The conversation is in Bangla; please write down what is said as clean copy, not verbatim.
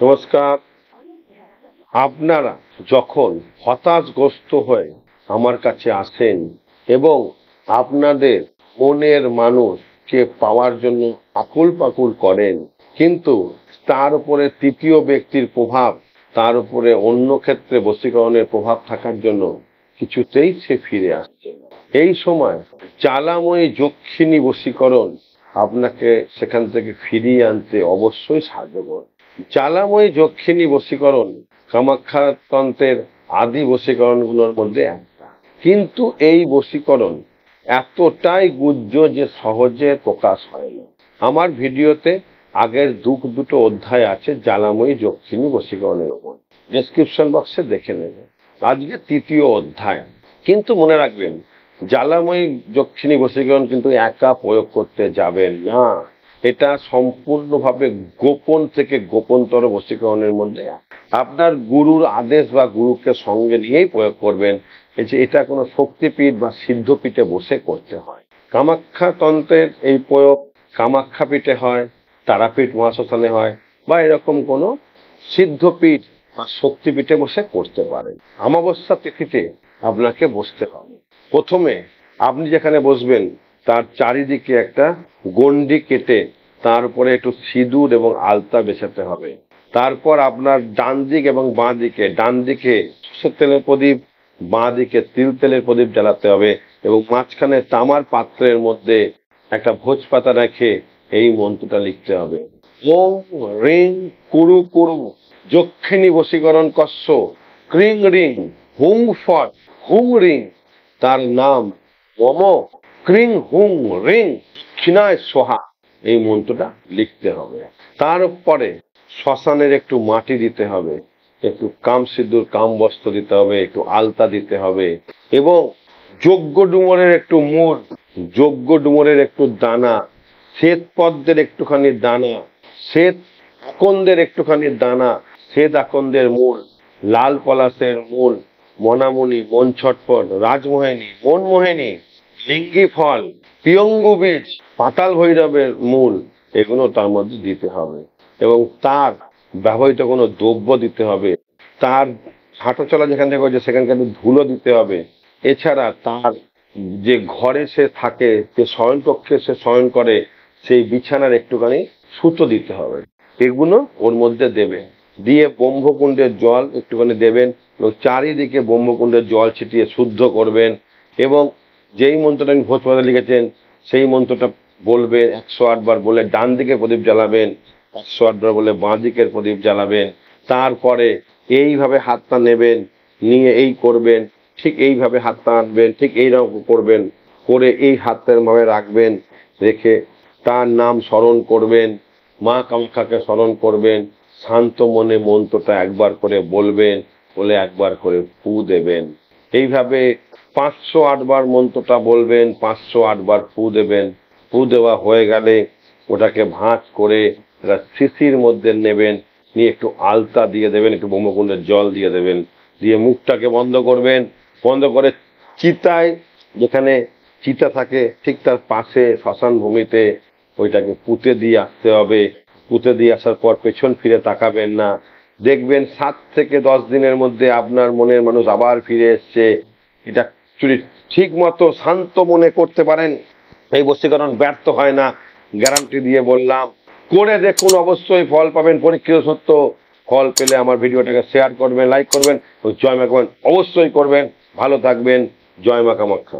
নমস্কার। আপনারা যখন হতাশগ্রস্ত হয়ে আমার কাছে আসেন এবং আপনাদের মনের মানুষকে পাওয়ার জন্য আকুল পাকুল করেন, কিন্তু তার উপরে তৃতীয় ব্যক্তির প্রভাব, তার উপরে অন্য ক্ষেত্রে বশীকরণের প্রভাব থাকার জন্য কিছুতেই সে ফিরে আসছে না, এই সময় জ্বালাময়ী যক্ষিণী বশীকরণ আপনাকে সেখান থেকে ফিরিয়ে আনতে অবশ্যই সাহায্য করবে। জ্বালাময়ী যক্ষিণী বশীকরণ কামাখ্যা তন্ত্রের আদি বশীকরণগুলোর মধ্যে একটা, কিন্তু এই বশীকরণ এতটাই গুহ্য যে সহজে প্রকাশ হয় না। আমার ভিডিওতে আগের দুটো অধ্যায় আছে জ্বালাময়ী যক্ষিণী বশীকরণের উপর, ডেসক্রিপশন বক্সে দেখে নেবেন। আজকে তৃতীয় অধ্যায়। কিন্তু মনে রাখবেন, জ্বালাময়ী যক্ষিণী বশীকরণ কিন্তু একা প্রয়োগ করতে যাবেন না। এটা সম্পূর্ণভাবে গোপন থেকে গোপনতর বশীকরণের মধ্যে আপনার গুরুর আদেশ বা গুরুকে সঙ্গে নিয়েই প্রয়োগ করবেন। এটা কোনো শক্তিপীঠ বা সিদ্ধপীঠে বসে করতে হয়। কামাখ্যা তন্ত্রের এই প্রয়োগ কামাখ্যা পীঠে হয়, তারাপীঠ মহাশ্মশানে হয়, বা এরকম কোনো সিদ্ধপীঠ বা শক্তিপীঠে বসে করতে পারেন। অমাবস্যা তিথিতে আপনাকে বসতে হবে। প্রথমে আপনি যেখানে বসবেন তার চারিদিকে একটা গণ্ডি কেটে তার উপরে একটু সিঁদুর এবং আলতা বেছাতে হবে। তারপর আপনার ডান দিক এবং বাঁ দিকে, ডান দিকে সরষের তেলের প্রদীপ, বাঁ দিকে তিল তেলের প্রদীপ জ্বালাতে হবে এবং মাঝখানে তামার পাত্রের মধ্যে একটা ভোজ পাতা রেখে এই মন্ত্রটা লিখতে হবে। ওম রিং কুরু কুরু যক্ষিণী বশীকরণ কস্য ক্রিং রিং হুং ফট হুং রিং। তার নাম ওম ক্রিং হুং রিং দক্ষিণায় সোহা। এই মন্ত্রটা লিখতে হবে। তারপরে শ্মশানের একটু মাটি দিতে হবে, একটু কাম সিঁদুর কাম বস্ত্র দিতে হবে, একটু আলতা দিতে হবে এবং যজ্ঞ ডুমরের একটু মূল, যজ্ঞ ডুমরের একটু দানা, শ্বেত পদ্মের একটুখানি দানা, শ্বেত আকন্দের একটুখানি দানা, শ্বেত আকন্দের মূল, লাল পলাশের মূল, মনামণি, মন ছটফট, রাজমোহিনী, মনমোহিনী, লিঙ্গি ফল, পিয়ঙ্গু বীজ, পাতাল ভৈরবের মূল, এগুলো তার মধ্যে দিতে হবে এবং তার ব্যবহৃত কোনো দ্রব্য দিতে হবে। তার হাঁটা চলা যেখান থেকে হয়েছে সেখানকার ধুলো দিতে হবে। এছাড়া তার যে ঘরে সে থাকে, যে শয়নকক্ষে সে শয়ন করে, সেই বিছানার একটুখানি সুতো দিতে হবে। এগুলো ওর মধ্যে দেবে, দিয়ে ব্রহ্মকুণ্ডের জল একটুখানি দেবেন এবং চারিদিকে ব্রহ্মকুণ্ডের জল ছিটিয়ে শুদ্ধ করবেন এবং যেই মন্ত্রটা আমি ভোজ পাতা লিখেছেন সেই মন্ত্রটা বলবেন 108 বার বলে ডান দিকে প্রদীপ জ্বালাবেন, 108 বার বলে বাঁ দিকের প্রদীপ জ্বালাবেন। তারপরে এইভাবে হাতটা নেবেন, নিয়ে এই করবেন, ঠিক এইভাবে হাতটা আনবেন, ঠিক এইরকম করবেন, করে এই হাতটা ভাবে রাখবেন, রেখে তার নাম স্মরণ করবেন, মা কামাখ্যাকে স্মরণ করবেন, শান্ত মনে মন্ত্রটা একবার করে বলবেন, বলে একবার করে ফু দেবেন। এইভাবে 508 বার মন্ত্রটা বলবেন, 508 বার ফু দেবেন। ফু দেওয়া হয়ে গেলে ওটাকে ভাঁজ করে শিশির মধ্যে নেবেন, নিয়ে একটু আলতা দিয়ে দেবেন, একটু ব্রহ্মকুণ্ডের জল দিয়ে দেবেন, দিয়ে মুখটাকে বন্ধ করবেন। বন্ধ করে চিতায়, যেখানে চিতা থাকে ঠিক তার পাশে শ্মশান ভূমিতে ওইটাকে পুঁতে দিয়ে আসতে হবে। পুঁতে দিয়ে আসার পর পেছন ফিরে তাকাবেন না। দেখবেন 7 থেকে 10 দিনের মধ্যে আপনার মনের মানুষ আবার ফিরে এসছে। এটা ঠিক মতো শান্ত মনে করতে পারেন, এই বশীকরণ ব্যর্থ হয় না, গ্যারান্টি দিয়ে বললাম। করে দেখুন, অবশ্যই ফল পাবেন, পরীক্ষিত সত্য। ফল পেলে আমার ভিডিওটাকে শেয়ার করবেন, লাইক করবেন ও জয় মা কামাখ্যা অবশ্যই করবেন। ভালো থাকবেন। জয় মা কামাখ্যা।